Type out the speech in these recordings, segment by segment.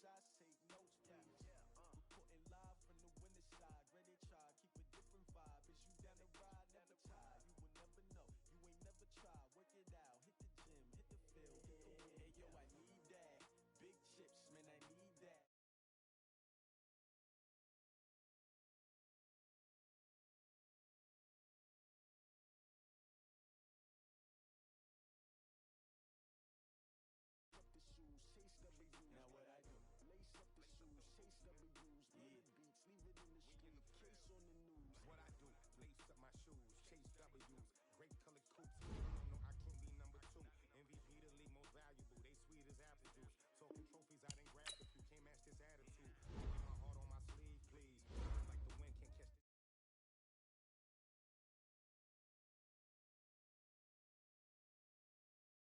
shots, take notes, please. Reporting live from the winter side. Ready to try, keep a different vibe. Is you down the ride, never tired. You will never know, you ain't never tried. Work it out, hit the gym, hit the field, hit the win. Hey, yo, I need that. Big chips, man, I need that. The shoes, chase W's. Now what I do? Lace up the shoes, chase W's. Bullet beats, leave it in the street. Case on the news. What I do? Lace up my shoes, chase W's. Great colored coops. No, I can't be number 2. MVP the league most valuable. They sweet as apple juice. Talking trophies, I didn't grab a few. Can't match this attitude. I get my heart on my sleeve, please. Like the wind can't catch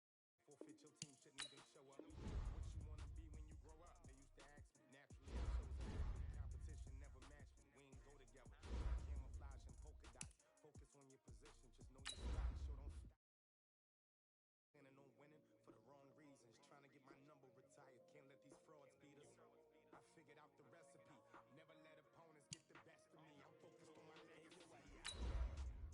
the forfeit, your team shouldn't even show up. What you want to be when you grow up? They used to ask me. Naturally, I chose that. Competition never matched me. We ain't go together. Camouflage and polka dots. Focus on your position. Just know your spot. Sure don't stop. And on winning for the wrong reasons. Trying to get my number retired. Can't let these frauds beat us. I figured out the recipe. Never let opponents get the best of me. I'm focused on my legacy.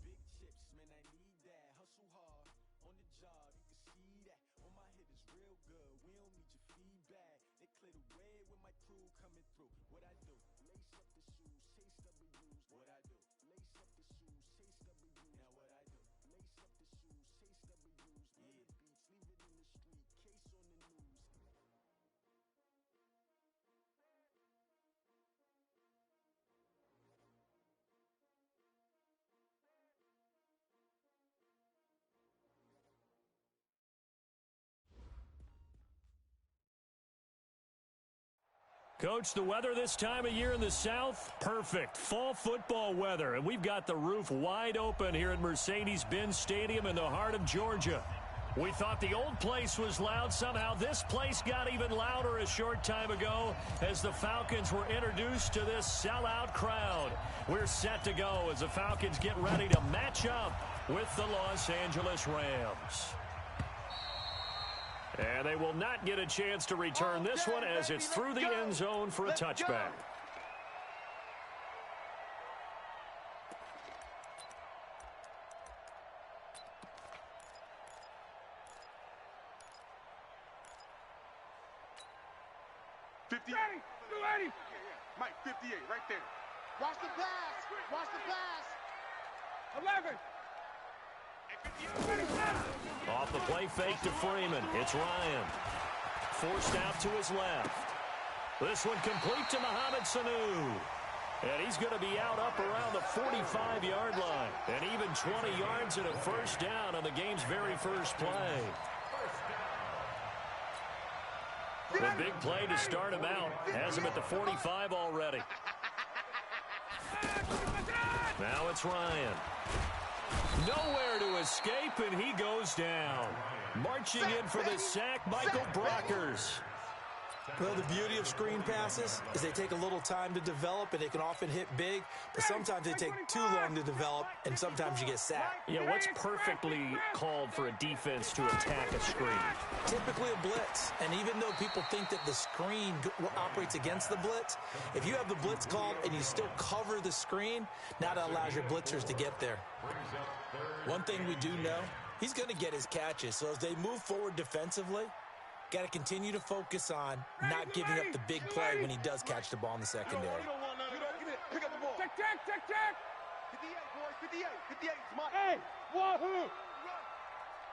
Big chips, man, I need that. Hustle hard on the job, you can see that. On my hit is real good. We don't need your feedback. They clear the way with my crew coming through. What I do? Lace up the shoes, chase W's. What I do? Lace up the shoes, chase W's. Now what I do? Lace up the shoes, chase W's. Bullet beats, leave it in the street. Case on the news. Coach, the weather this time of year in the South, perfect. Fall football weather, and we've got the roof wide open here at Mercedes-Benz Stadium in the heart of Georgia. We thought the old place was loud. Somehow this place got even louder a short time ago as the Falcons were introduced to this sellout crowd. We're set to go as the Falcons get ready to match up with the Los Angeles Rams. And they will not get a chance to return this one as it's through the end zone for a touchback. Ready. Mike, 58, right there. Watch the pass. Watch the pass. 11. Off the play fake to Freeman. It's Ryan. Forced out to his left. This one complete to Mohamed Sanu. And he's going to be out up around the 45-yard line. And even 20 yards and a first down on the game's very first play. The big play to start him out. Has him at the 45 already. Now it's Ryan. Nowhere to escape, and he goes down. Marching in for the sack, Michael Brockers. Well, the beauty of screen passes is they take a little time to develop, and they can often hit big, but sometimes they take too long to develop, and sometimes you get sacked. Yeah, what's perfectly called for a defense to attack a screen? Typically a blitz, and even though people think that the screen operates against the blitz, if you have the blitz called and you still cover the screen, now that allows your blitzers to get there. One thing we do know, he's going to get his catches, so as they move forward defensively, got to continue to focus on not giving up the big play when he does catch the ball in the secondary. Pick up the ball. Check. 58, boys. 58. 58. It's Mike. Hey, wahoo.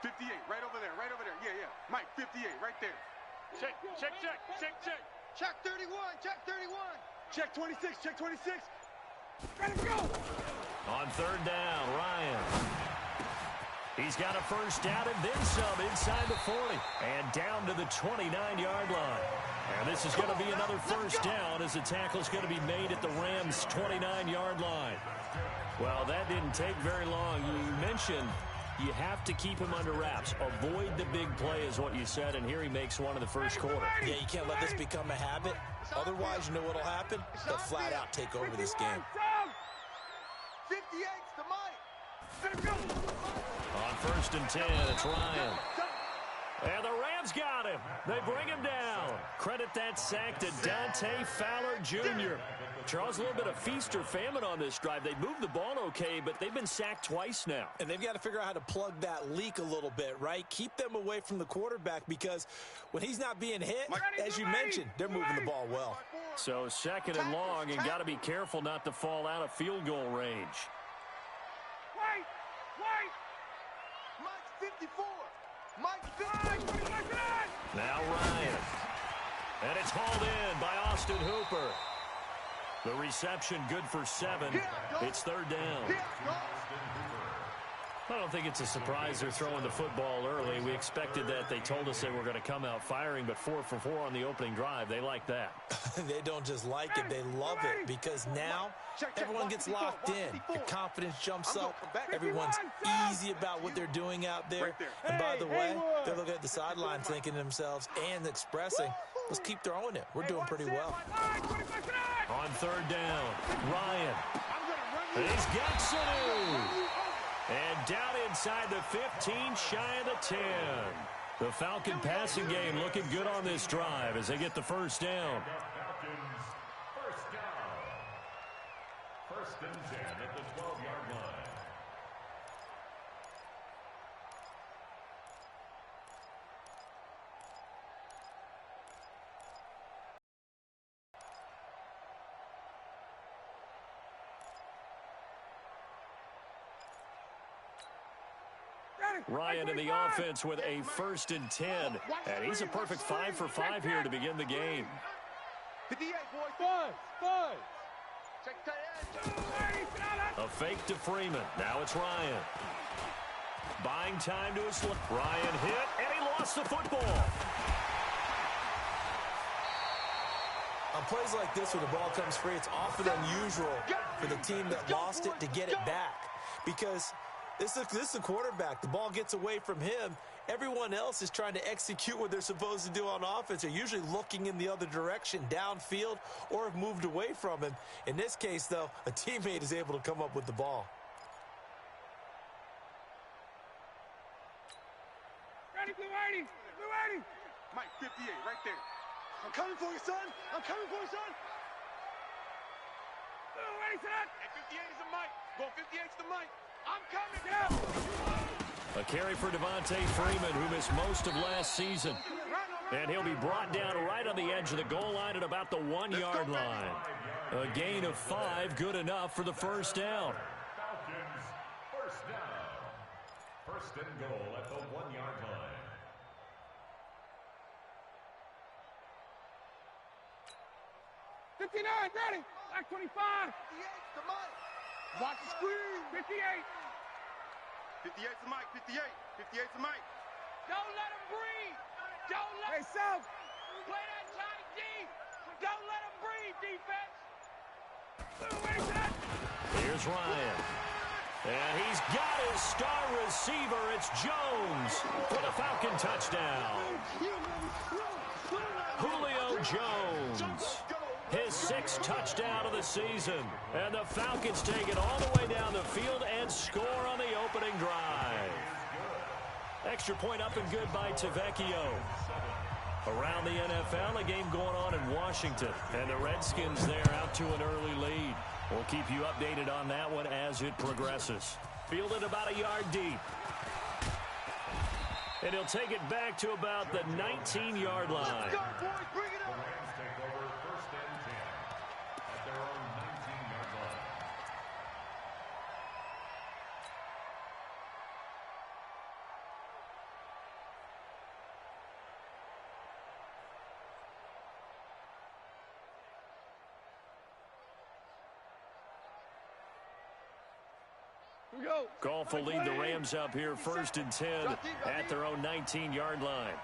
58, right over there. Yeah. Mike, 58, right there. Check. Check 31. Check 31. Check 26. Check 26. Let it go. On third down, Ryan. He's got a first down and then some inside the 40 and down to the 29-yard line. And this is going to be another first down as the tackle's going to be made at the Rams' 29-yard line. Well, that didn't take very long. You mentioned you have to keep him under wraps. Avoid the big play is what you said, and here he makes one in the first quarter. Yeah, you can't let this become a habit. Otherwise, you know what will happen? They'll flat out take over this game. 58's to Mike. Let it go. On first and 10, it's Ryan. And the Rams He's got him. They bring him down. Credit that sack to Dante Fowler Jr. Charles, a little bit of feast or famine on this drive. They moved the ball okay, but they've been sacked twice now. And they've got to figure out how to plug that leak a little bit, right? Keep them away from the quarterback because when he's not being hit, as you mentioned, they're moving the ball well. So second and long, and got to be careful not to fall out of field goal range. Mike 54. Mike 54. Now Ryan. And it's hauled in by Austin Hooper. The reception good for 7. It's third down. I don't think it's a surprise they're throwing the football early. We expected that. They told us they were going to come out firing, but 4 for 4 on the opening drive. They like that. They don't just like it, they love it because now everyone gets locked in. The confidence jumps up. Everyone's easy about what they're doing out there. And by the way, they're looking at the sideline thinking to themselves and expressing, let's keep throwing it. We're doing pretty well. On third down, Ryan. And he's got Sanu. And down inside the 15, shy of the 10. The Falcon passing game looking good on this drive as they get the first down. First and 10 at the 12-yard line. Ryan in the offense with a first and 10. And he's a perfect 5 for 5 here to begin the game. 58, boys. Five. A fake to Freeman. Now it's Ryan. Buying time to his left. Ryan hit, and he lost the football. On plays like this where the ball comes free, it's often unusual for the team that lost it to get it back because this is the quarterback. The ball gets away from him. Everyone else is trying to execute what they're supposed to do on offense. They're usually looking in the other direction, downfield, or have moved away from him. In this case, though, a teammate is able to come up with the ball. Ready, Blue 80. Mike 58, right there. I'm coming for you, son. Blue 80 to that. And 58 is the Mike. Going 58 to the Mike. I'm coming down. A carry for Devontae Freeman, who missed most of last season. And he'll be brought down right on the edge of the goal line at about the 1-yard line. A gain of 5, good enough for the first down. Falcons, first down. First and goal at the 1-yard line. Ready. Black 25. 58 to Mike. Watch the screen. 58. 58 to Mike. 58 to Mike. Don't let him breathe. Don't let Hey, South. play that tight D. Don't let him breathe, defense. Here's Ryan. And he's got his star receiver. It's Jones for the Falcon touchdown. Julio Jones. His 6th touchdown of the season. And the Falcons take it all the way down the field and score on the opening drive. Extra point up and good by Tavecchio. Around the NFL, a game going on in Washington. And the Redskins there out to an early lead. We'll keep you updated on that one as it progresses. Fielded about a yard deep. And he'll take it back to about the 19-yard line. Let's go, boys. Bring it up. The Rams take over first and 10 at their own 19-yard line. Goff will lead the Rams up here first and 10 at their own 19-yard line.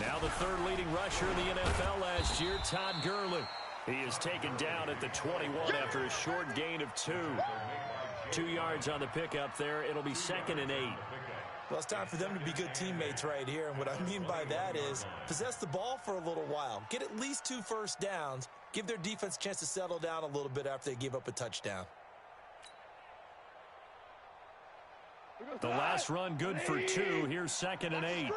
Now the third leading rusher in the NFL last year, Todd Gurley. He is taken down at the 21 after a short gain of 2. 2 yards on the pickup there. It'll be 2nd and 8. Well, it's time for them to be good teammates right here. And what I mean by that is possess the ball for a little while. Get at least 2 first downs. Give their defense a chance to settle down a little bit after they give up a touchdown. The last run good for 2. Here's 2nd and 8.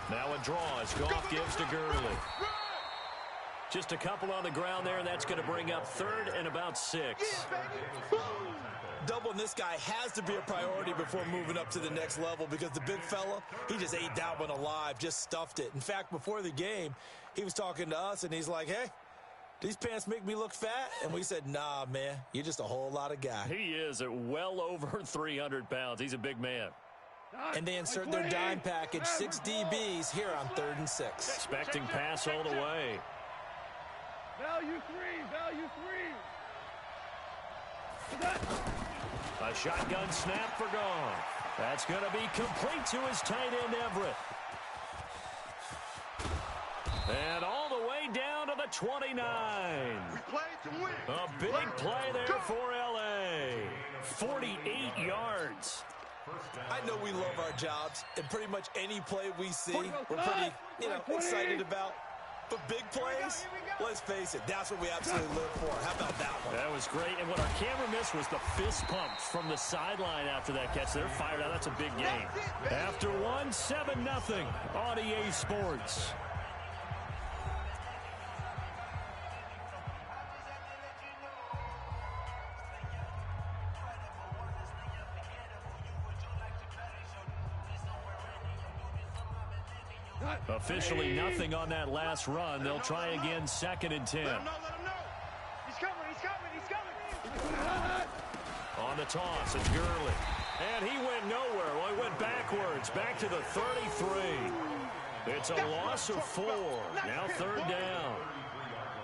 Now a draw as Goff gives to Gurley. Just a couple on the ground there, and that's going to bring up 3rd and about 6. Doubling this guy has to be a priority before moving up to the next level because the big fella, he just ate that one alive, just stuffed it. In fact, before the game, he was talking to us, and he's like, hey, these pants make me look fat? And we said, nah, man, you're just a whole lot of guy. He is at well over 300 pounds. He's a big man. And they insert their dime package, 6 DBs here on 3rd and 6. Expecting pass all the way. Value 3. A shotgun snap for Goff. That's going to be complete to his tight end, Everett. And all the way down to the 29. We play to win. A big play there for L.A. 48 yards. I know we love our jobs, and pretty much any play we see, we're pretty, excited about. But big plays, let's face it, that's what we absolutely live for. How about that one? That was great. And what our camera missed was the fist pumps from the sideline after that catch. They're fired out. That's a big game. After 1, 7-0 on EA Sports. Officially nothing on that last run. They'll try again, 2nd and 10. Let him know. He's coming. On the toss, it's Gurley. And he went nowhere. Well, he went backwards, back to the 33. It's a loss of 4. Now 3rd down.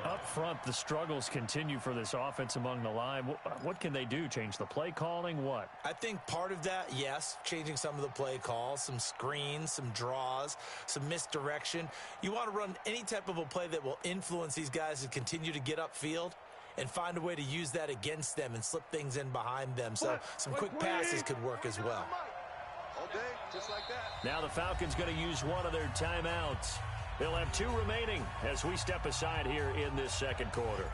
Up front, the struggles continue for this offense among the line. What can they do? Change the play calling? What? I think part of that, yes, changing some of the play calls, some screens, some draws, some misdirection. You want to run any type of a play that will influence these guys to continue to get upfield and find a way to use that against them and slip things in behind them. So some quick passes could work as well. All day, just like that. Now the Falcons going to use one of their timeouts. They'll have 2 remaining as we step aside here in this 2nd quarter.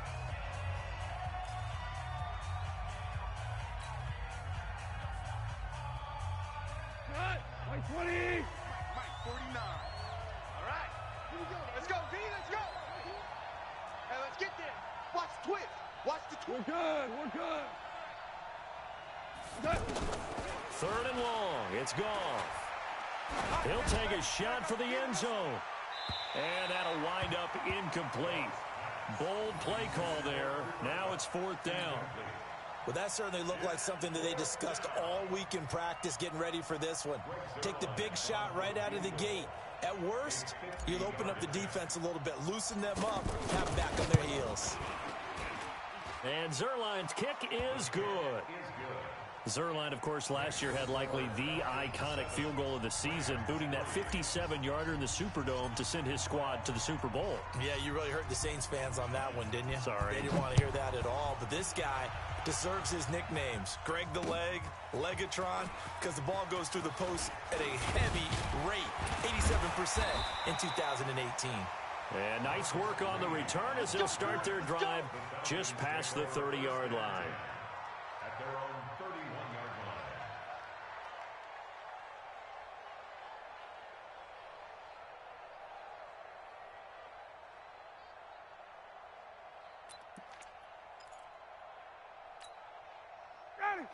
Mike 20. Mike 49. All right. Here we go. Let's go, V. Let's go. Hey, let's get there. Watch the twist. Watch the twist. We're good. 3rd and long. It's Goff. He'll take a shot for the end zone. And that'll wind up incomplete. Bold play call there. Now it's 4th down. Well, that certainly looked like something that they discussed all week in practice getting ready for this one. Take the big shot right out of the gate. At worst, you'll open up the defense a little bit, loosen them up, have them back on their heels. And Zerline's kick is good. Zerline, of course, last year had likely the iconic field goal of the season, booting that 57-yarder in the Superdome to send his squad to the Super Bowl. Yeah, you really hurt the Saints fans on that one, didn't you? Sorry. They didn't want to hear that at all. But this guy deserves his nicknames. Greg the Leg, Legatron, because the ball goes through the post at a heavy rate, 87% in 2018. And nice work on the return as they'll start their drive just past the 30-yard line. At their own 31-yard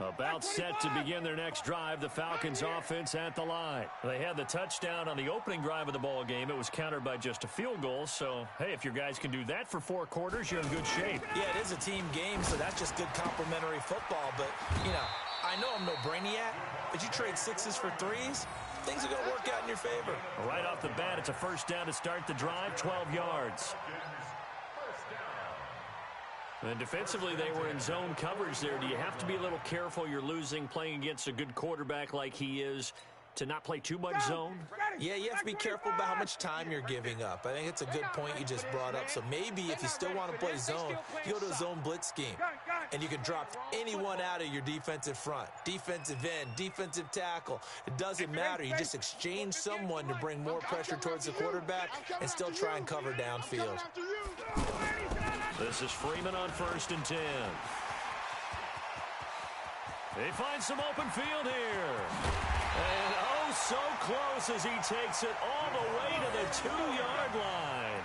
line. About set to begin their next drive, the Falcons offense at the line. They had the touchdown on the opening drive of the ball game. It was countered by just a field goal. So, hey, if your guys can do that for 4 quarters, you're in good shape. Yeah, it is a team game, so that's just good complimentary football. But, I know I'm no brainiac, but you trade 6s for 3s, things are going to work out in your favor. Right off the bat, it's a 1st down to start the drive, 12 yards. And defensively, they were in zone coverage there. Do you have to be a little careful? You're losing, playing against a good quarterback like he is, to not play too much zone? Yeah, you have to be careful about how much time you're giving up. I think it's a good point you just brought up. So maybe if you still want to play zone, you go to a zone blitz scheme. And you can drop anyone out of your defensive front. Defensive end, defensive tackle. It doesn't matter. You just exchange someone to bring more pressure towards the quarterback and still try and cover downfield. This is Freeman on 1st and 10. He finds some open field here. And oh, so close as he takes it all the way to the 2-yard line.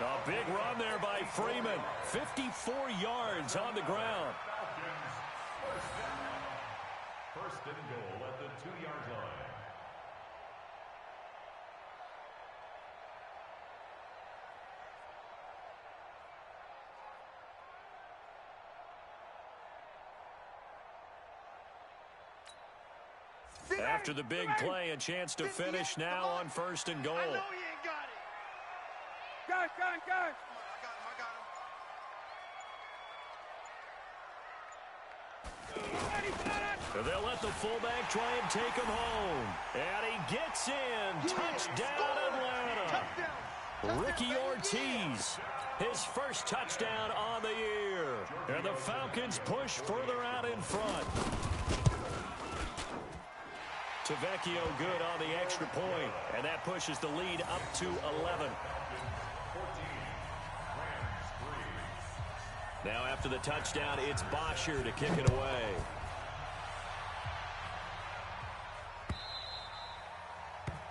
A big run there by Freeman. 54 yards on the ground. First and goal at the 2-yard line. After the big play, a chance to finish now on 1st and goal. I know he ain't got it. Guys. I got him. So they'll let the fullback try and take him home. And he gets in. Touchdown, Atlanta. Ricky Ortiz, his first touchdown on the year. And the Falcons push further out in front. Tavecchio good on the extra point, and that pushes the lead up to 11. Now after the touchdown, it's Bosher to kick it away.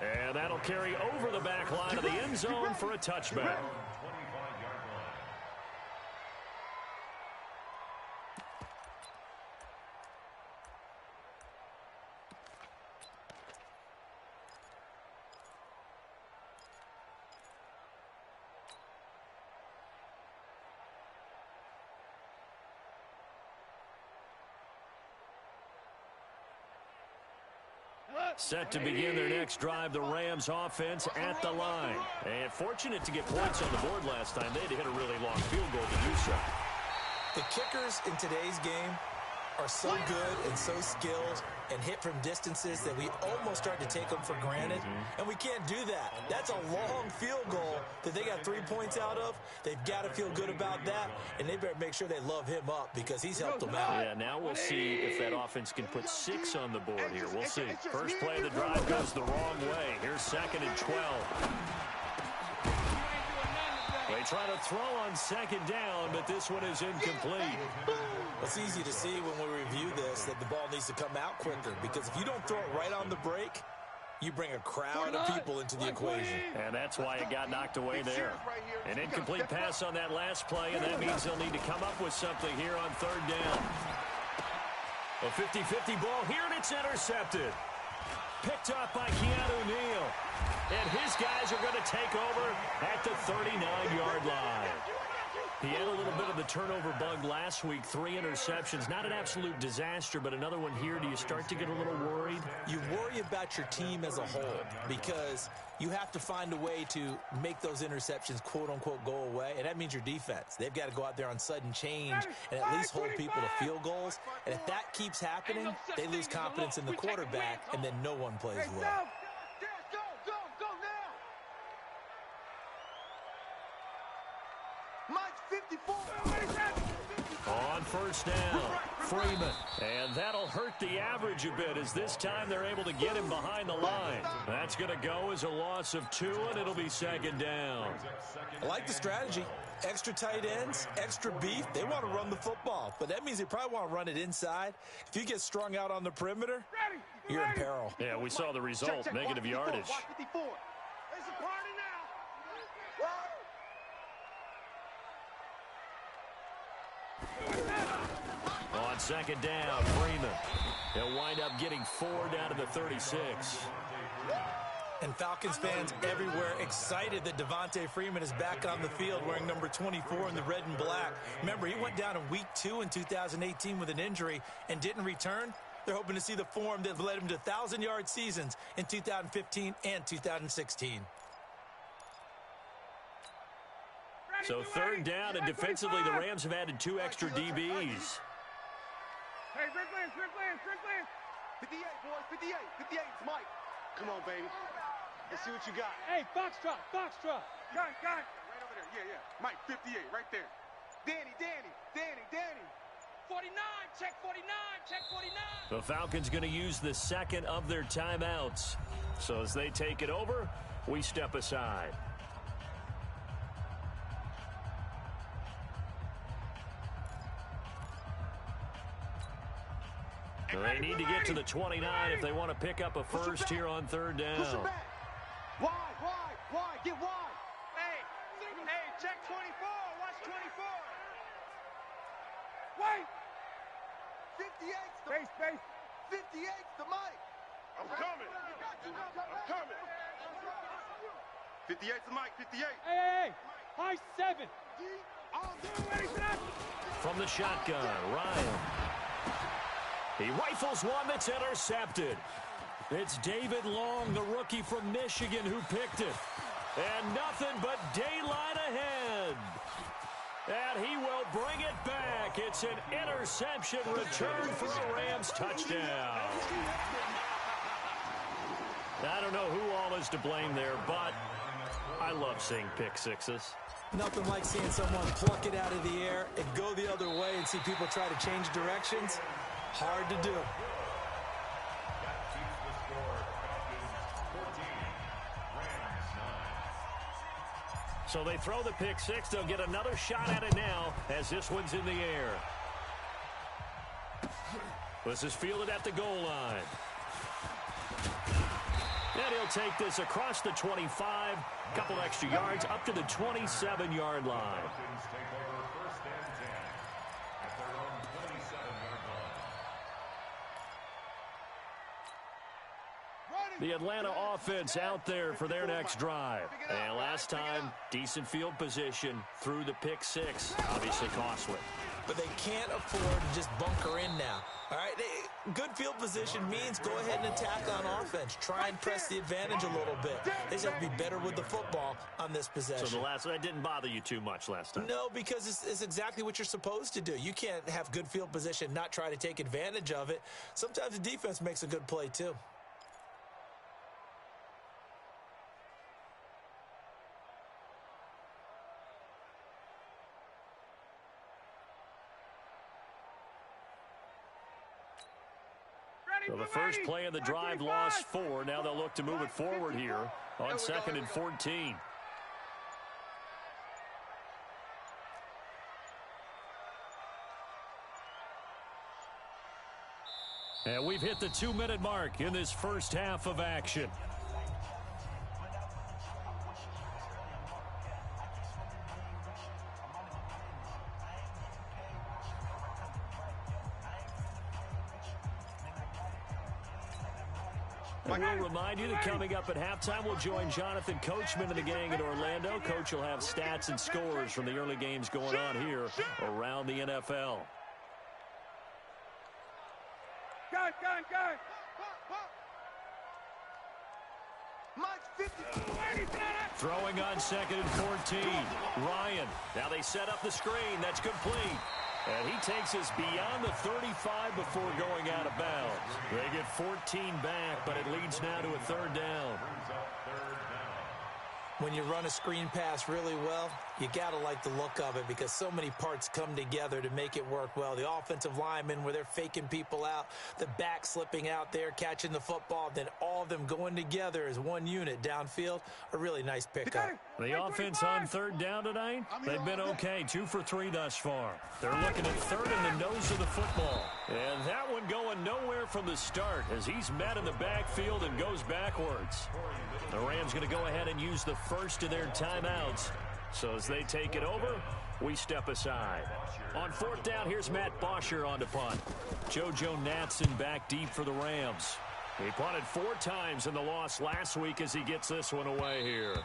And that'll carry over the back line of the end zone for a touchback. Set to begin their next drive, the Rams offense at the line. And fortunate to get points on the board last time. They had to hit a really long field goal to do so. The kickers in today's game are so good and so skilled and hit from distances that we almost start to take them for granted. And we can't do that. That's a long field goal that they got 3 points out of. They've got to feel good about that, and they better make sure they love him up because he's helped them out. Yeah, now we'll see if that offense can put 6 on the board here. We'll see. First play of the drive goes the wrong way. Here's 2nd and 12. They try to throw on 2nd down, but this one is incomplete. It's easy to see when we review this that the ball needs to come out quicker because if you don't throw it right on the break, you bring a crowd of people into the equation. And that's why it got knocked away there. An incomplete pass on that last play, and that means they'll need to come up with something here on 3rd down. A 50-50 ball here, and it's intercepted. Picked up by Keanu Neal. And his guys are going to take over at the 39-yard line. He had a little bit of the turnover bug last week, 3 interceptions. Not an absolute disaster, but another one here. Do you start to get a little worried? You worry about your team as a whole because you have to find a way to make those interceptions, quote-unquote, go away, and that means your defense. They've got to go out there on sudden change and at least hold people to field goals. And if that keeps happening, they lose confidence in the quarterback, and then no one plays well. On 1st down, Freeman. And that'll hurt the average a bit as this time they're able to get him behind the line. That's going to go as a loss of 2, and it'll be 2nd down. I like the strategy. Extra tight ends, extra beef. They want to run the football, but that means they probably want to run it inside. If you get strung out on the perimeter, you're in peril. Yeah, we saw the result, negative yardage. On 2nd down, Freeman. He'll wind up getting 4 down to the 36. And Falcons fans everywhere excited that Devontae Freeman is back on the field wearing number 24 in the red and black. Remember, he went down in week 2 in 2018 with an injury and didn't return. They're hoping to see the form that led him to 1,000-yard seasons in 2015 and 2016. So 3rd down, and defensively, the Rams have added 2 extra DBs. Hey, Rick Lance. 58, boys, 58. 58, it's Mike. Come on, baby. Let's see what you got. Hey, Foxtrot. Got it. Right over there. Yeah. Mike, 58, right there. Danny. 49, check 49. The Falcons going to use the 2nd of their timeouts. So as they take it over, we step aside. They need to get to the 29 if they want to pick up a first here on third down. Wide, get wide. Hey, check 24. Watch 24. Wait. 58's Space. 58's the mic. I'm coming. 58's the mic, 58. Hey. High 7. From the shotgun, Ryan. He rifles one that's intercepted. It's David Long, the rookie from Michigan, who picked it. And nothing but daylight ahead. And he will bring it back. It's an interception return for a Rams touchdown. I don't know who all is to blame there, but I love seeing pick sixes. Nothing like seeing someone pluck it out of the air and go the other way and see people try to change directions. Hard to do. So they throw the pick six. They'll get another shot at it now as this one's in the air. This is fielded at the goal line. And he'll take this across the 25, couple extra yards, up to the 27-yard line. The Atlanta offense out there for their next drive. And last time, decent field position through the pick six. Obviously costly. But they can't afford to just bunker in now. All right, good field position means go ahead and attack on offense. Try and press the advantage a little bit. They just have to be better with the football on this possession. So that didn't bother you too much last time? No, because it's exactly what you're supposed to do. You can't have good field position, not try to take advantage of it. Sometimes the defense makes a good play too. So the first play of the drive lost 4. Now they'll look to move it forward here on 2nd and 14. And we've hit the 2-minute mark in this first half of action. And we'll remind you that coming up at halftime, we'll join Jonathan Coachman and the gang in Orlando. Coach will have stats and scores from the early games going on here around the NFL. Gun. Throwing on 2nd and 14. Ryan. Now they set up the screen. That's complete. And he takes us beyond the 35 before going out of bounds. They get 14 back, but it leads now to a 3rd down. When you run a screen pass really well, you got to like the look of it because so many parts come together to make it work well. The offensive linemen, where they're faking people out, the back slipping out there, catching the football, then all of them going together as one unit downfield. A really nice pickup. The offense on 3rd down tonight, they've been okay, 2 for 3 thus far. They're looking at 3rd in the nose of the football. And that one going nowhere from the start as he's met in the backfield and goes backwards. The Rams going to go ahead and use the first of their timeouts. So as they take it over, we step aside. On 4th down, here's Matt Bosher on to punt. JoJo Natson back deep for the Rams. He punted 4 times in the loss last week as he gets this one away here.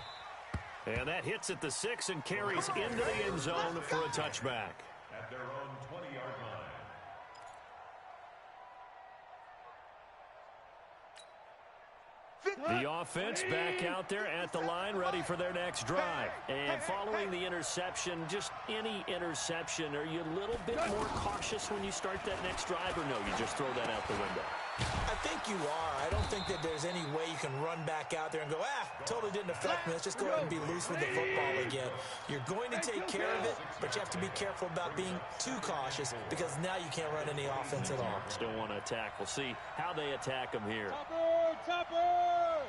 And that hits at the 6 and carries into the end zone for a touchback. At their own 20-yard line. The offense back out there at the line, ready for their next drive. And following the interception, just any interception, are you a little bit more cautious when you start that next drive, or no, you just throw that out the window? I think you are. I don't think that there's any way you can run back out there and go, totally didn't affect me. Let's just go ahead and be loose with the football again. You're going to take care of it, but you have to be careful about being too cautious because now you can't run any offense at all. Still want to attack. We'll see how they attack them here. Topper!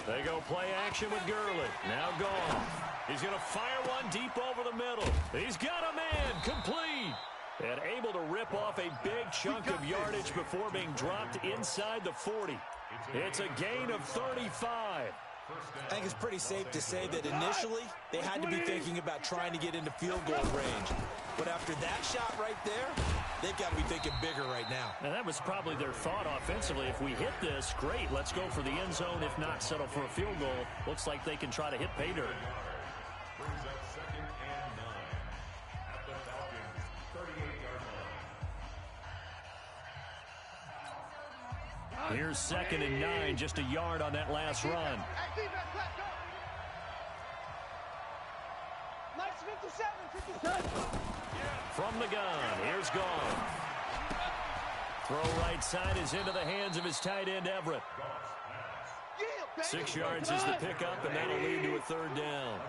They go play action with Gurley. Now gone. He's going to fire one deep over the middle. He's got a man. Complete. And able to rip off a big chunk of yardage before being dropped inside the 40. It's a gain of 35. I think it's pretty safe to say that initially they had to be thinking about trying to get into field goal range. But after that shot right there, they've got to be thinking bigger right now. And that was probably their thought offensively. If we hit this, great. Let's go for the end zone. If not, settle for a field goal. Looks like they can try to hit pay dirt. Brings up 2nd and 9 at the Falcons' 38-yard line. Here's 2nd and 9, just a yard on that last run. Nice 57. From the gun, here's Goff. Throw right side is into the hands of his tight end, Everett. 6 yards is the pickup, and that'll lead to a 3rd down.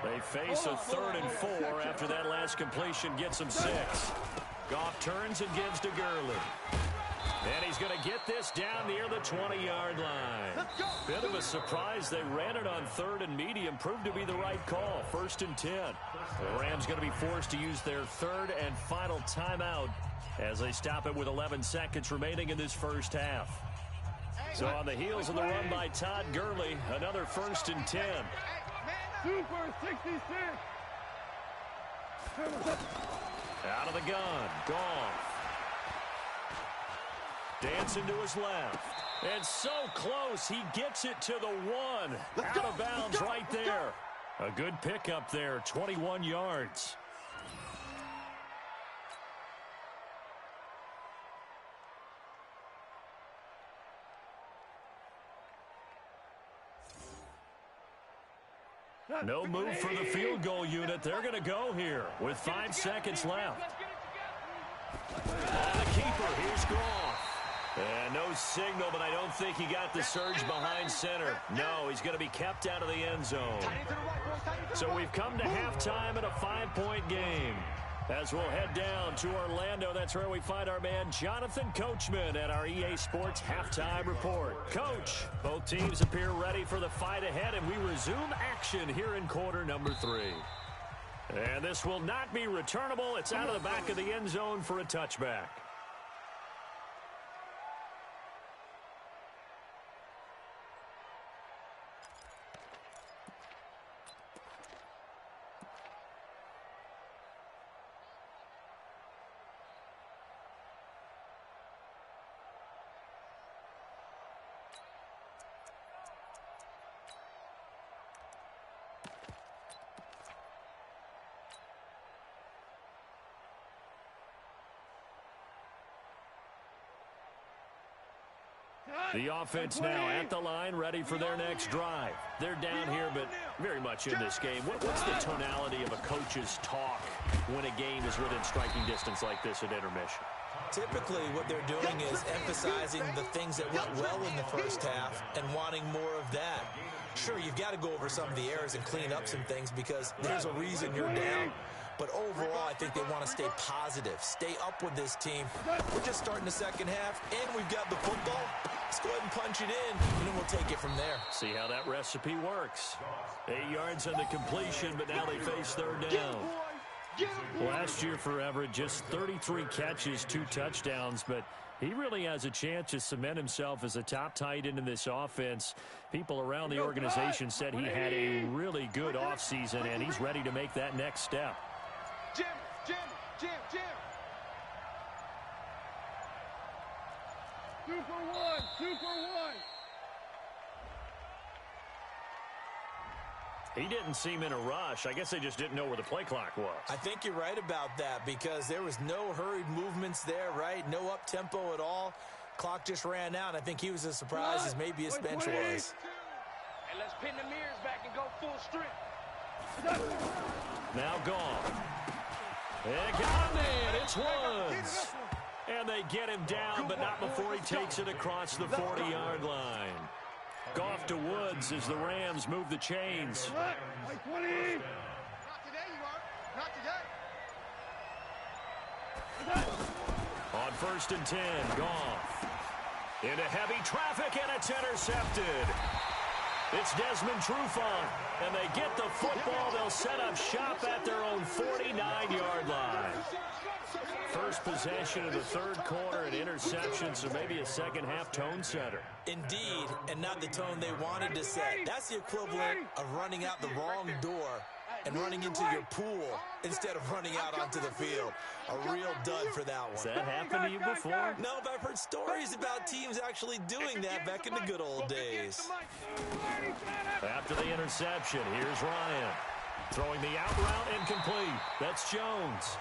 They face a 3rd and 4 after that last completion gets them 6. Goff turns and gives to Gurley. And he's going to get this down near the 20-yard line. Bit of a surprise. They ran it on 3rd and medium. Proved to be the right call. 1st and 10. The Rams going to be forced to use their 3rd and final timeout as they stop it with 11 seconds remaining in this first half. So on the heels of the run by Todd Gurley, another 1st and 10. Super 66. Out of the gun. Goff. Dancing to his left. And so close, he gets it to the 1. Out of bounds right there. A good pickup there, 21 yards. No move for the field goal unit. They're going to go here with 5 seconds left. On the keeper, here's Goff. And no signal, but I don't think he got the surge behind center. No, he's going to be kept out of the end zone. So we've come to halftime in a 5-point game. As we'll head down to Orlando, that's where we find our man Jonathan Coachman at our EA Sports Halftime Report. Coach, both teams appear ready for the fight ahead, and we resume action here in quarter number 3. And this will not be returnable. It's out of the back of the end zone for a touchback. The offense now at the line, ready for their next drive. They're down here, but very much in this game. What's the tonality of a coach's talk when a game is within striking distance like this at intermission? Typically, what they're doing is emphasizing the things that went well in the first half and wanting more of that. Sure, you've got to go over some of the errors and clean up some things because there's a reason you're down. But overall, I think they want to stay positive, stay up with this team. We're just starting the second half, and we've got the football. Let's go ahead and punch it in, and then we'll take it from there. See how that recipe works. 8 yards on the completion, but now they face 3rd down. Last year for Everett, just 33 catches, 2 touchdowns, but he really has a chance to cement himself as a top tight end in this offense. People around the organization said he had a really good offseason, and he's ready to make that next step. Jim. 2 for 1. He didn't seem in a rush. I guess they just didn't know where the play clock was. I think you're right about that because there was no hurried movements there, right? No up-tempo at all. Clock just ran out. I think he was as surprised as maybe his bench was. And let's pin the mirrors back and go full strength. Now gone. They got him in. It's Woods. And they get him down, but not before he takes it across the 40-yard line. Goff to Woods as the Rams move the chains. Not today, you are. Not today. On 1st and 10, Goff. Into heavy traffic, and it's intercepted. It's Desmond Trufant, and they get the football. They'll set up shop at their own 49-yard line. First possession of the third quarter, an interception, so maybe a second-half tone setter. Indeed, and not the tone they wanted to set. That's the equivalent of running out the wrong door and running into your pool instead of running out onto the field. A real dud for that one. Has that happened to you before? No, but I've heard stories about teams actually doing that back in the good old days. After the interception, here's Ryan. Throwing the out route incomplete. That's Jones.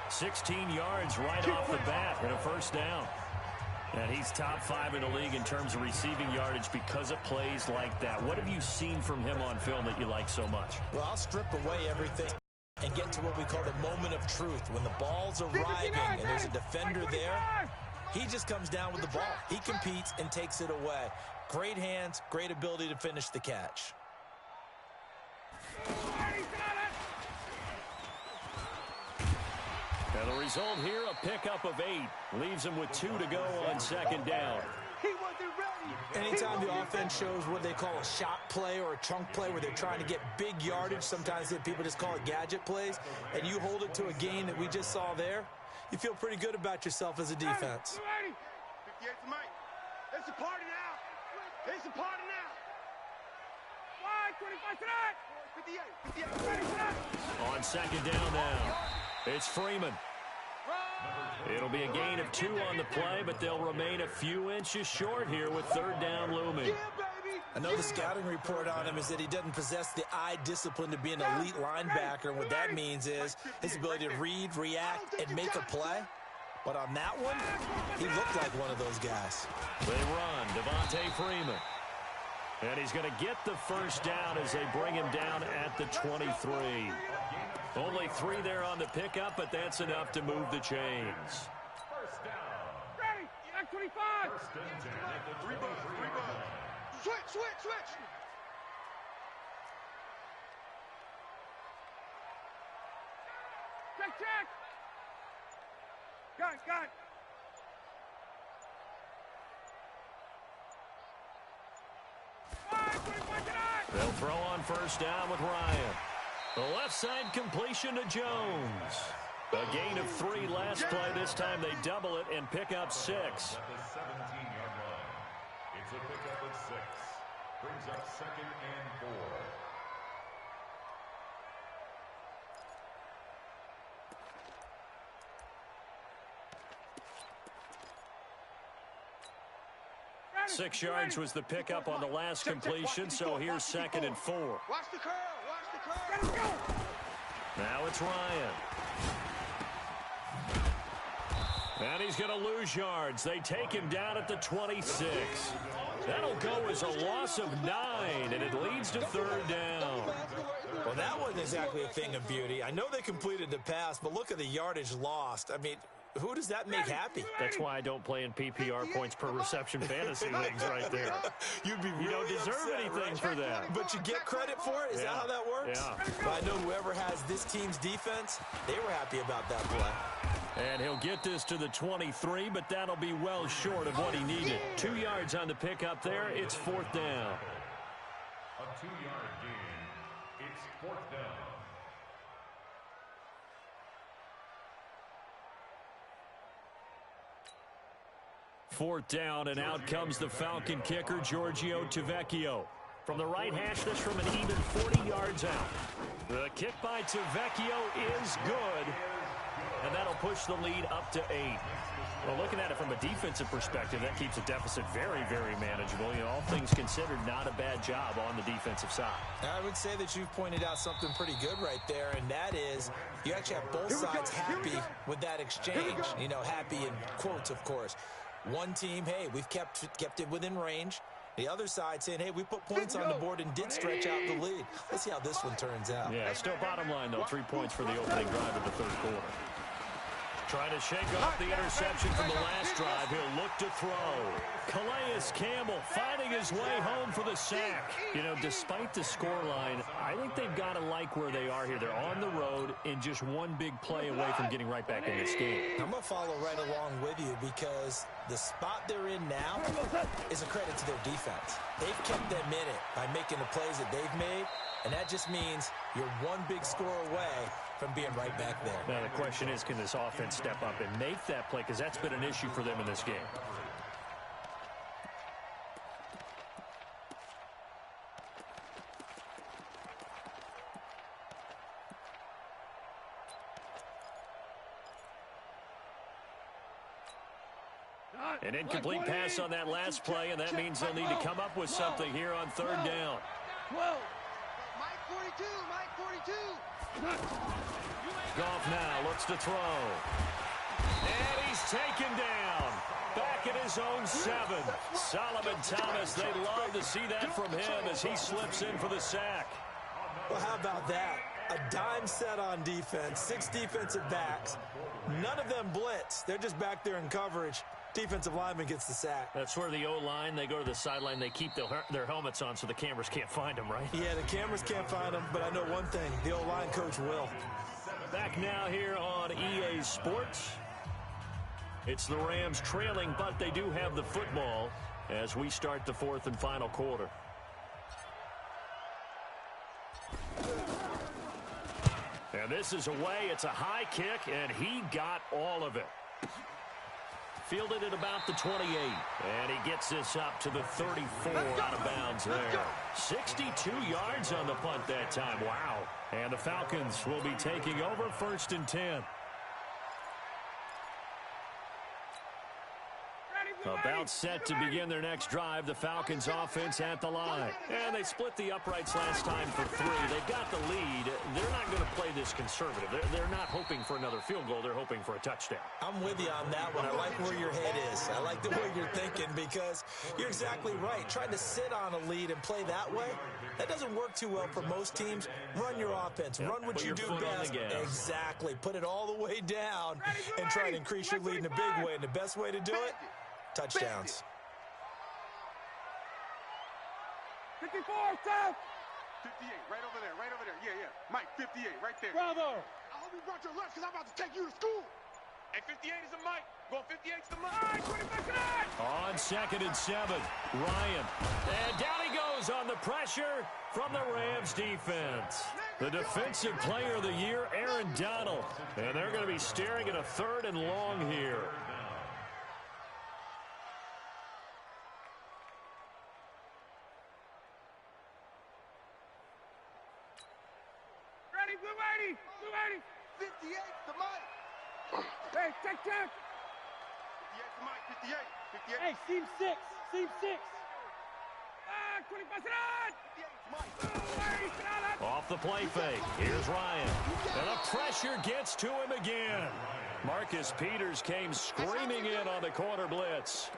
16 yards right off the bat and a first down. And he's top 5 in the league in terms of receiving yardage because of plays like that. What have you seen from him on film that you like so much? Well, I'll strip away everything and get to what we call the moment of truth. When the ball's arriving and there's a defender there, he just comes down with the ball. He competes and takes it away. Great hands, great ability to finish the catch. And the result here, a pickup of 8. Leaves him with 2 to go on second down. Anytime the offense shows what they call a shot play or a chunk play where they're trying to get big yardage, sometimes people just call it gadget plays, and you hold it to a gain that we just saw there, you feel pretty good about yourself as a defense. 58 to Mike. It's a party now. It's a party now. 58, 58. On second down now, it's Freeman. It'll be a gain of 2 on the play, but they'll remain a few inches short here with third down looming. I know the scouting report on him is that he doesn't possess the eye discipline to be an elite linebacker, and what that means is his ability to read, react, and make a play. But on that one, he looked like one of those guys. They run, Devontae Freeman. And he's going to get the first down as they bring him down at the 23. Only 3 there on the pickup, but that's enough to move the chains. First down. Ready, back 25. First and 10 at the 23. Switch. Check. Got it. They'll throw on first down with Ryan. The left side completion to Jones. A gain of 3 last play. This time they double it and pick up 6. At the 17-yard line. It's a pickup of 6. Brings up second and 4. Ready, 6 yards was the pickup on the last completion, so here's second and 4. Watch the curl. Now it's Ryan. And he's going to lose yards. They take him down at the 26. That'll go as a loss of 9, and it leads to third down. Well, that wasn't exactly a thing of beauty. I know they completed the pass, but look at the yardage lost. I mean, who does that make happy? That's why I don't play in PPR points per reception fantasy leagues right there. You'd be really You don't deserve upset, anything right? for that. But you get credit for it? Is that how that works? Yeah. Well, I know whoever has this team's defense, they were happy about that play. And he'll get this to the 23, but that'll be well short of what he needed. 2 yards on the pickup there. It's fourth down. A 2-yard gain. It's fourth down. Fourth down, and out comes the Falcon kicker, Giorgio Tavecchio. From the right hash, this from an even 40 yards out. The kick by Tavecchio is good, and that'll push the lead up to 8. Well, looking at it from a defensive perspective, that keeps the deficit very, very manageable. You know, all things considered, not a bad job on the defensive side. I would say that you've pointed out something pretty good right there, and that is you actually have both sides happy with that exchange. You know, happy in quotes, of course. One team, hey, we've kept it within range. The other side saying, hey, we put points on the board and did stretch out the lead. Let's see how this one turns out. Yeah, still bottom line, though, 3 points for the opening drive of the third quarter. Trying to shake off the interception from the last drive. He'll look to throw. Calais Campbell finding his way home for the sack. You know, despite the scoreline, I think they've got to like where they are here. They're on the road and just one big play away from getting right back in this game. I'm going to follow right along with you because the spot they're in now is a credit to their defense. They've kept them in it by making the plays that they've made, and that just means you're one big score away from being right back there. Now the question is, can this offense step up and make that play? Because that's been an issue for them in this game. An incomplete pass on that last play, and that means they'll need to come up with something here on third down. 12. Mike 42, Mike 42. Goff now looks to throw. And he's taken down. Back at his own 7. Solomon Thomas, they love to see that from him as he slips in for the sack. Well, how about that? A dime set on defense, 6 defensive backs. None of them blitz. They're just back there in coverage. Defensive lineman gets the sack. That's where the O-line, they go to the sideline, they keep their helmets on so the cameras can't find them, right? Yeah, the cameras can't find them, but I know one thing, the O-line coach will. Back now here on EA Sports. It's the Rams trailing, but they do have the football as we start the 4th and final quarter. And this is away. It's a high kick, and he got all of it. Fielded at about the 28, and he gets this up to the 34 out of bounds there. 62 yards on the punt that time. Wow. And the Falcons will be taking over 1st and 10. About set to begin their next drive. The Falcons offense at the line. And they split the uprights last time for 3. They've got the lead. They're not going to play this conservative. They're not hoping for another field goal. They're hoping for a touchdown. I'm with you on that one. I like where your head is. I like the way you're thinking because you're exactly right. Trying to sit on a lead and play that way, that doesn't work too well for most teams. Run your offense. Run what you do best. Exactly. Put it all the way down and try to increase your lead in a big way. And the best way to do it, touchdowns. 54, Seth. 58, right over there, right over there. Yeah. Mike, 58, right there. Bravo. I hope you brought your lunch because I'm about to take you to school. Hey, 58 is a Mike. Going 58's the Mike. On 2nd and 7, Ryan. And down he goes on the pressure from the Rams defense. The defensive player of the year, Aaron Donald. And they're going to be staring at a 3rd and long here. Blue 80. 58, the Mike. Hey, check. 58, the Mike, 58. Hey, seam 6. 58, Off the play fake. Here's Ryan. And the pressure gets to him again. Marcus Peters came screaming in on the corner blitz.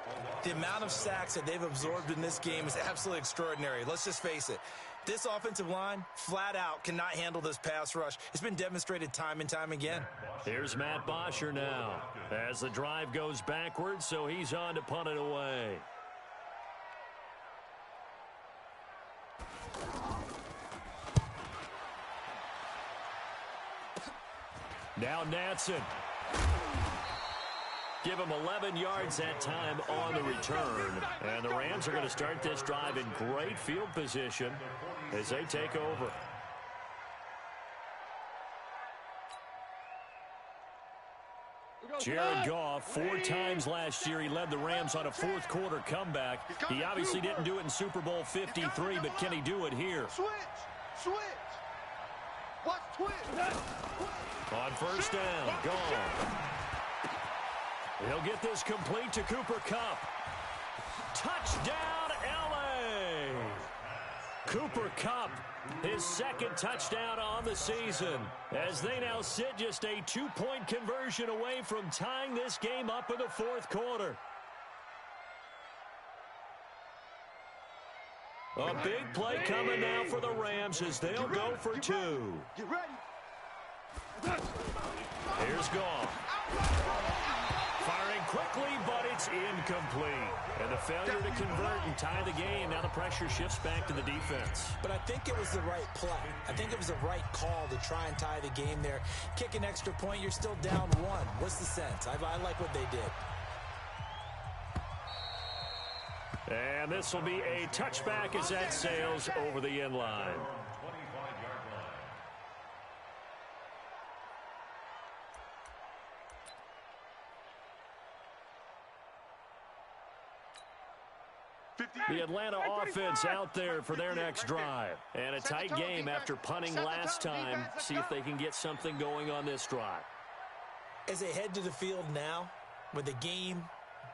The amount of sacks that they've absorbed in this game is absolutely extraordinary. Let's just face it. This offensive line, flat out, cannot handle this pass rush. It's been demonstrated time and time again. Here's Matt Bosher now as the drive goes backwards, so he's on to punt it away. Now Natson. Give him 11 yards that time on the return. And the Rams are going to start this drive in great field position as they take over. Jared Goff, 4 times last year, he led the Rams on a 4th quarter comeback. He obviously didn't do it in Super Bowl 53, but can he do it here? Switch. Watch twitch. On 1st down, gone. He'll get this complete to Cooper Kupp. Touchdown, L.A. Cooper Kupp, his 2nd touchdown on the season, as they now sit just a 2-point conversion away from tying this game up in the 4th quarter. A big play coming now for the Rams as they'll go for 2. Get ready. Here's Goff. Firing quickly, but it's incomplete. And the failure to convert and tie the game. Now the pressure shifts back to the defense. But I think it was the right play. I think it was the right call to try and tie the game there. Kick an extra point, you're still down 1. What's the sense? I like what they did. And this will be a touchback as that sails over the end line. The Atlanta offense out there for their next drive. And a tight game after punting last time. See if they can get something going on this drive. As they head to the field now, with the game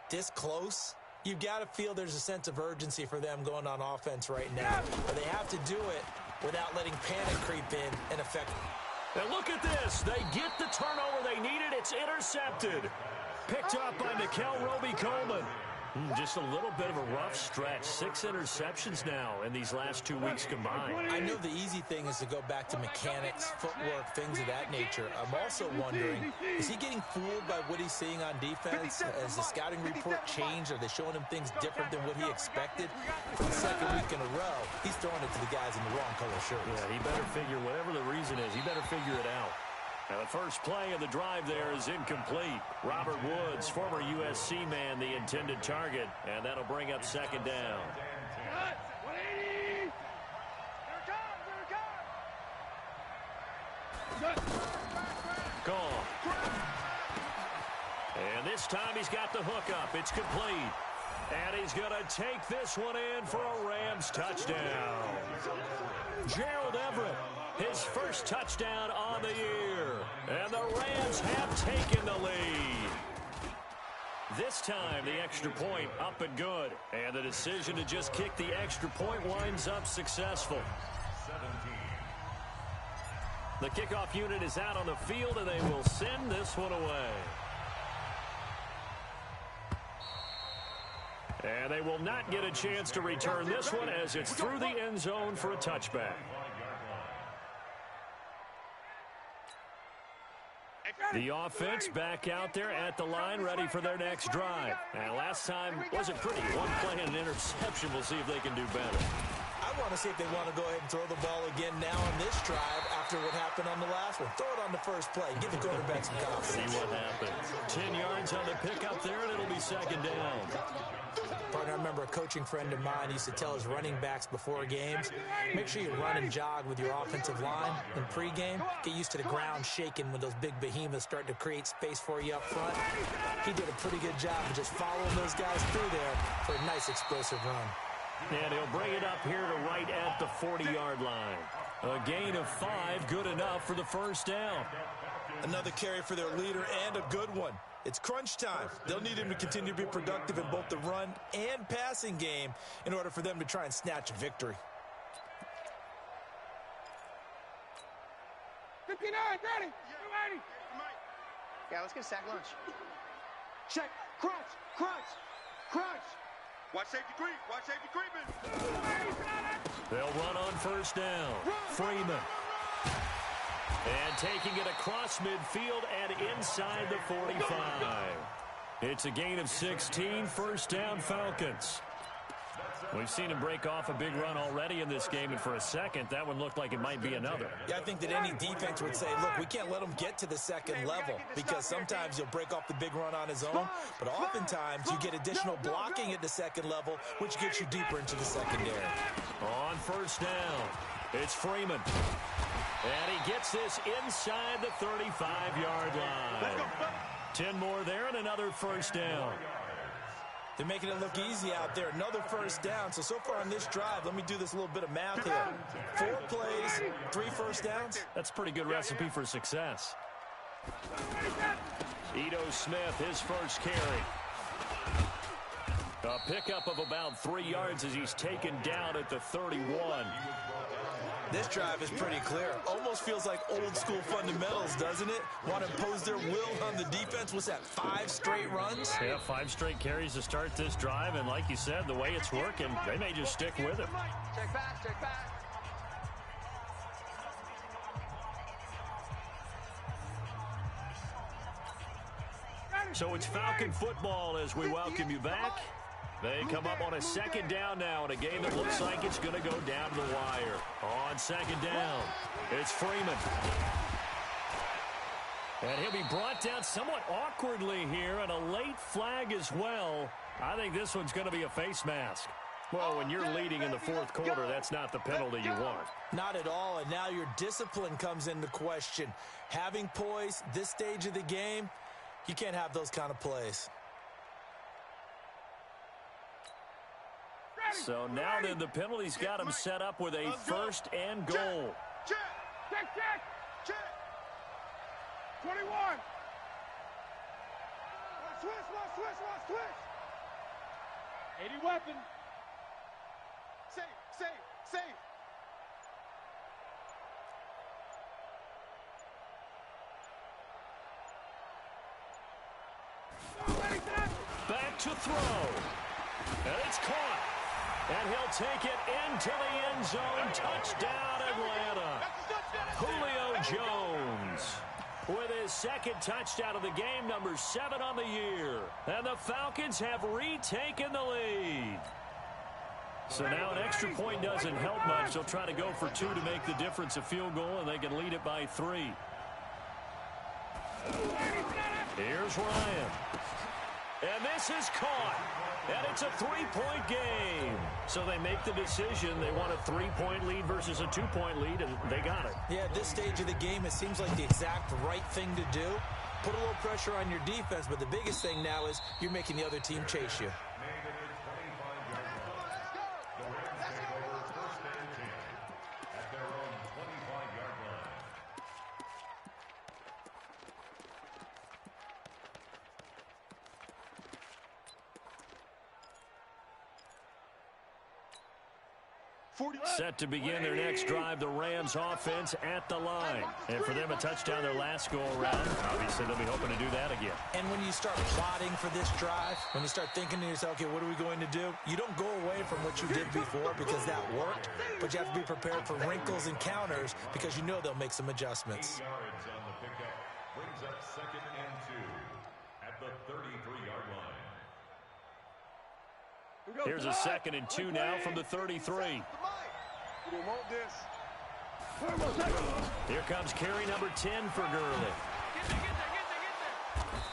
this close, you've got to feel there's a sense of urgency for them going on offense right now. But they have to do it without letting panic creep in and affect. And look at this. They get the turnover they needed. It's intercepted. Picked up by Mikel Roby-Coleman. Just a little bit of a rough stretch. 6 interceptions now in these last 2 weeks combined. I know the easy thing is to go back to mechanics, footwork, things of that nature. I'm also wondering, is he getting fooled by what he's seeing on defense? Has the scouting report changed? Are they showing him things different than what he expected? For the second week in a row, he's throwing it to the guys in the wrong color shirts. Yeah, he better figure, whatever the reason is, he better figure it out. Now, the first play of the drive there is incomplete. Robert Woods, former USC man, the intended target, and that'll bring up second down. 180! Here it comes! Gone. And this time he's got the hook up. It's complete. And he's going to take this one in for a Rams touchdown. Gerald Everett, his first touchdown on the year. And the Rams have taken the lead. This time, the extra point up and good. And the decision to just kick the extra point winds up successful. The kickoff unit is out on the field, and they will send this one away. And they will not get a chance to return this one as it's through the end zone for a touchback. The offense back out there at the line, ready for their next drive. Now, last time wasn't pretty. One play and an interception. We'll see if they can do better. I want to see if they want to go ahead and throw the ball again now on this drive after what happened on the last one. Throw it on the first play. Give the quarterback some confidence. See what happens. 10 yards on the pickup there, and it'll be second down. Partner, I remember a coaching friend of mine used to tell his running backs before games, make sure you run and jog with your offensive line in pregame. Get used to the ground shaking when those big behemoths start to create space for you up front. He did a pretty good job of just following those guys through there for a nice explosive run. And he'll bring it up here to right at the 40-yard line. A gain of 5, good enough for the first down. Another carry for their leader and a good one. It's crunch time. They'll need him to continue to be productive in both the run and passing game in order for them to try and snatch a victory. 59, ready. 280. Yeah, let's get a sack lunch. Check. Crunch. Crunch. Crunch. Watch safety creep. Watch safety creeping. They'll run on first down. Freeman. And taking it across midfield and inside the 45. It's a gain of 16, first down Falcons. We've seen him break off a big run already in this game, and for a second, that one looked like it might be another. Yeah, I think that any defense would say, look, we can't let him get to the second level because sometimes he'll break off the big run on his own, but oftentimes you get additional blocking at the second level, which gets you deeper into the secondary. On first down, it's Freeman. And he gets this inside the 35-yard line. 10 more there and another first down. They're making it look easy out there. Another first down. So far on this drive, let me do this little bit of math here. 4 plays, 3 first downs. That's a pretty good recipe for success. Ito Smith, his first carry. A pickup of about 3 yards as he's taken down at the 31. This drive is pretty clear. Almost feels like old school fundamentals, doesn't it? Want to impose their will on the defense. What's that, 5 straight runs? Yeah, 5 straight carries to start this drive. And like you said, the way it's working, they may just stick with it. Check back, check back. So it's Falcon football as we welcome you back. They come up on a second down now in a game that looks like it's going to go down to the wire. On second down, it's Freeman. And he'll be brought down somewhat awkwardly here, and a late flag as well. I think this one's going to be a face mask. Well, when you're leading in the fourth quarter, that's not the penalty you want. Not at all, and now your discipline comes into question. Having poise, this stage of the game, you can't have those kind of plays. So now then the penalty's got him set up with a first and goal. Check. 21. Switch. 80 weapon. Safe. Back to throw. And it's caught. And he'll take it into the end zone. Touchdown, Atlanta. Julio Jones with his second touchdown of the game, number 7 on the year. And the Falcons have retaken the lead. So now an extra point doesn't help much. They'll try to go for 2 to make the difference a field goal, and they can lead it by 3. Here's Ryan. And this is caught. And it's a 3-point game. So they make the decision. They want a 3-point lead versus a 2-point lead, and they got it. Yeah, at this stage of the game, it seems like the exact right thing to do. Put a little pressure on your defense, but the biggest thing now is you're making the other team chase you. Set to begin their next drive, the Rams offense at the line. And for them, a touchdown their last go-around. Obviously, they'll be hoping to do that again. And when you start plotting for this drive, when you start thinking to yourself, okay, what are we going to do? You don't go away from what you did before because that worked, but you have to be prepared for wrinkles and counters because you know they'll make some adjustments. 8 yards on the pickup brings up 2nd and 2 at the 33-yard line. Here's a 2nd and 2 now from the 33. Here comes carry number 10 for Gurley.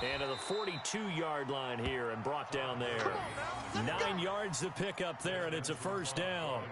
And to the 42-yard line here and brought down there. 9 yards to pick up there, and it's a first down.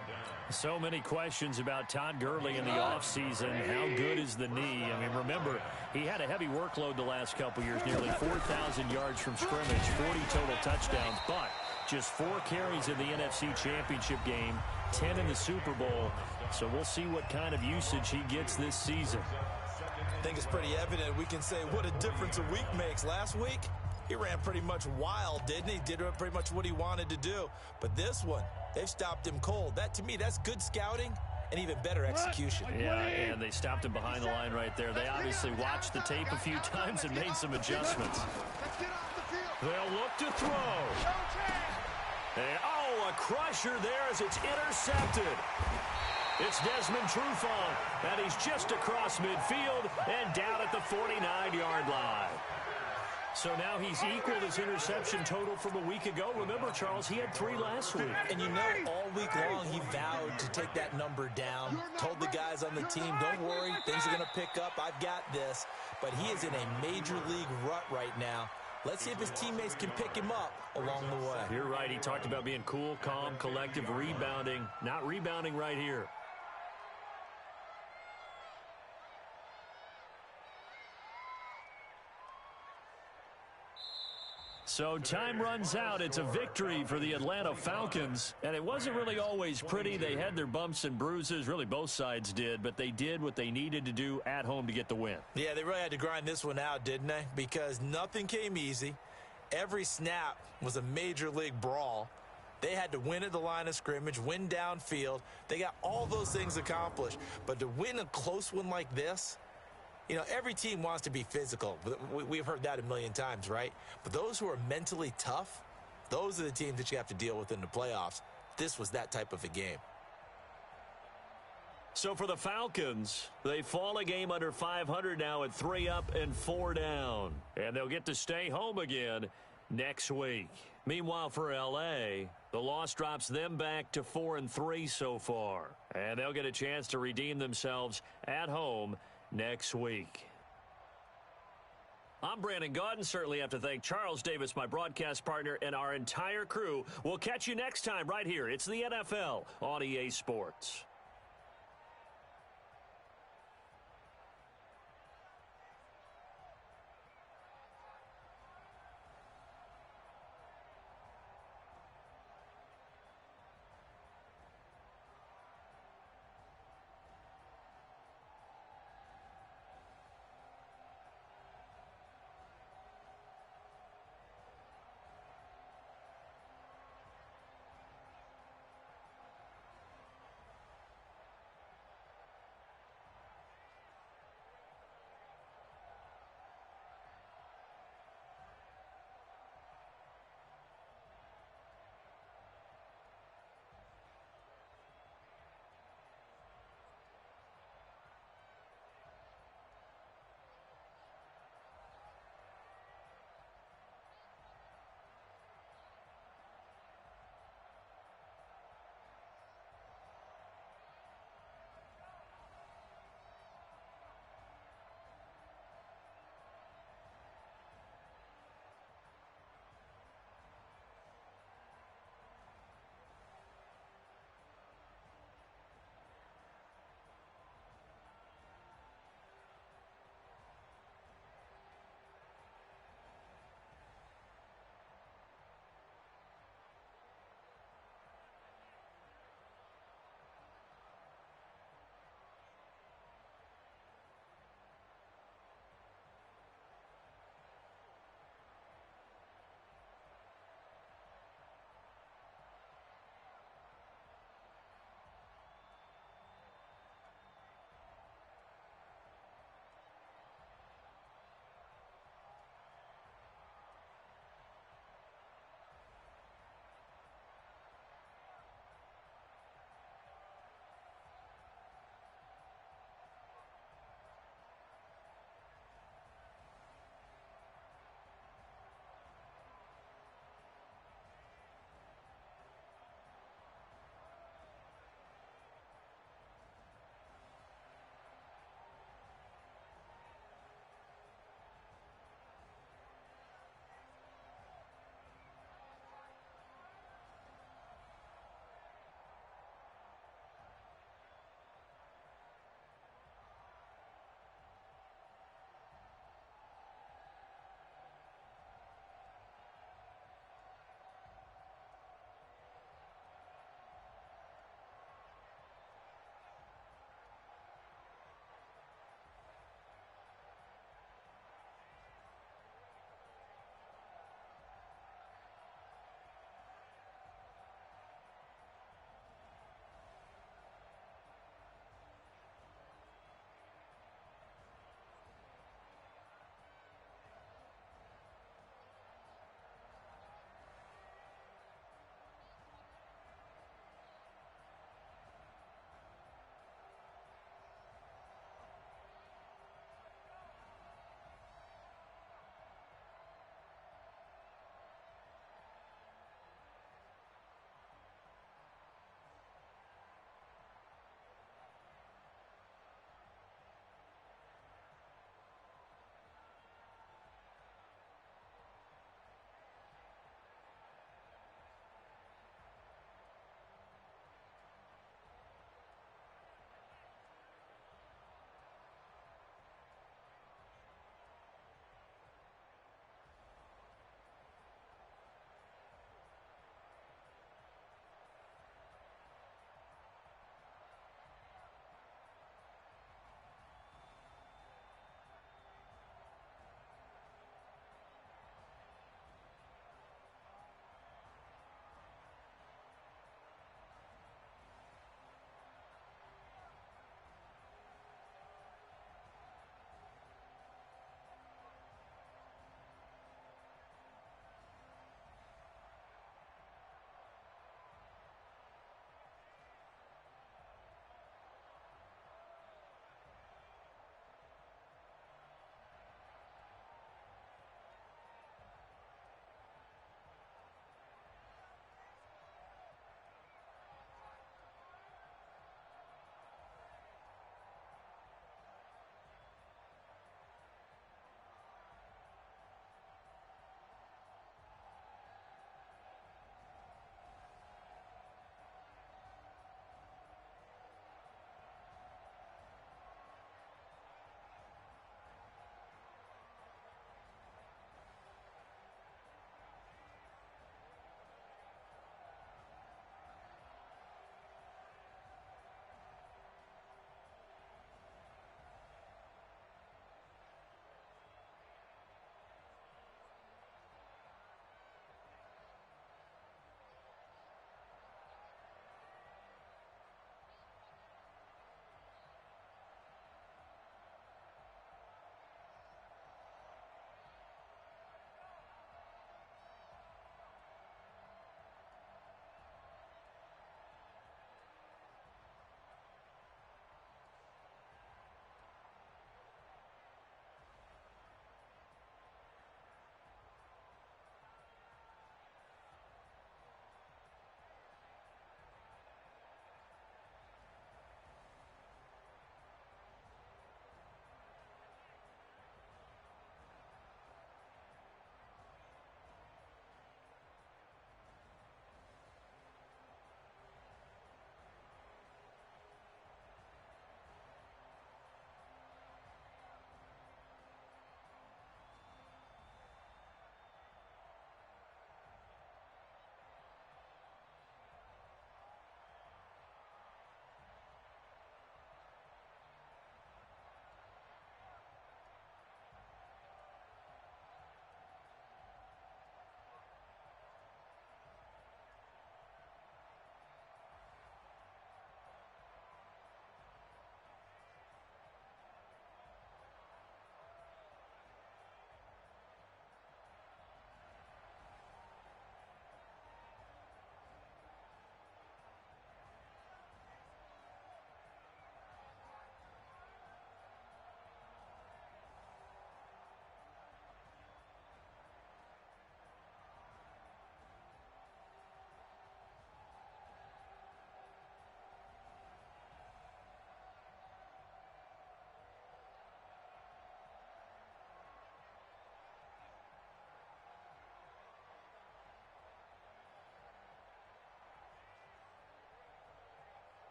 So many questions about Todd Gurley in the offseason. How good is the knee? I mean, remember, he had a heavy workload the last couple years, nearly 4,000 yards from scrimmage, 40 total touchdowns, but just 4 carries in the NFC Championship game, 10 in the Super Bowl. So we'll see what kind of usage he gets this season. I think it's pretty evident. We can say what a difference a week makes. Last week, he ran pretty much wild, didn't he? Did pretty much what he wanted to do. But this one, they've stopped him cold. That, to me, that's good scouting and even better execution. Yeah, and they stopped him behind the line right there. They obviously watched the tape a few times and made some adjustments. They'll look to throw. And, a crusher there as it's intercepted. It's Desmond Trufant, and he's just across midfield and down at the 49-yard line. So now he's equaled his interception total from a week ago. Remember, Charles, he had 3 last week. And you know, all week long he vowed to take that number down, told the guys on the team, don't worry, things are going to pick up, I've got this. But he is in a major league rut right now. Let's see if his teammates can pick him up along the way. You're right. He talked about being cool, calm, collective, rebounding. Not rebounding right here. So time runs out. It's a victory for the Atlanta Falcons. And it wasn't really always pretty. They had their bumps and bruises. Really, both sides did. But they did what they needed to do at home to get the win. Yeah, they really had to grind this one out, didn't they? Because nothing came easy. Every snap was a major league brawl. They had to win at the line of scrimmage, win downfield. They got all those things accomplished. But to win a close one like this, you know, every team wants to be physical. We've heard that a million times, right? But those who are mentally tough, those are the teams that you have to deal with in the playoffs. This was that type of a game. So for the Falcons, they fall a game under 500 now at 3 up and 4 down. And they'll get to stay home again next week. Meanwhile, for L.A., the loss drops them back to 4-3 so far. And they'll get a chance to redeem themselves at home next week. I'm Brandon Gaudin. Certainly have to thank Charles Davis, my broadcast partner, and our entire crew. We'll catch you next time right here. It's the NFL on EA Sports.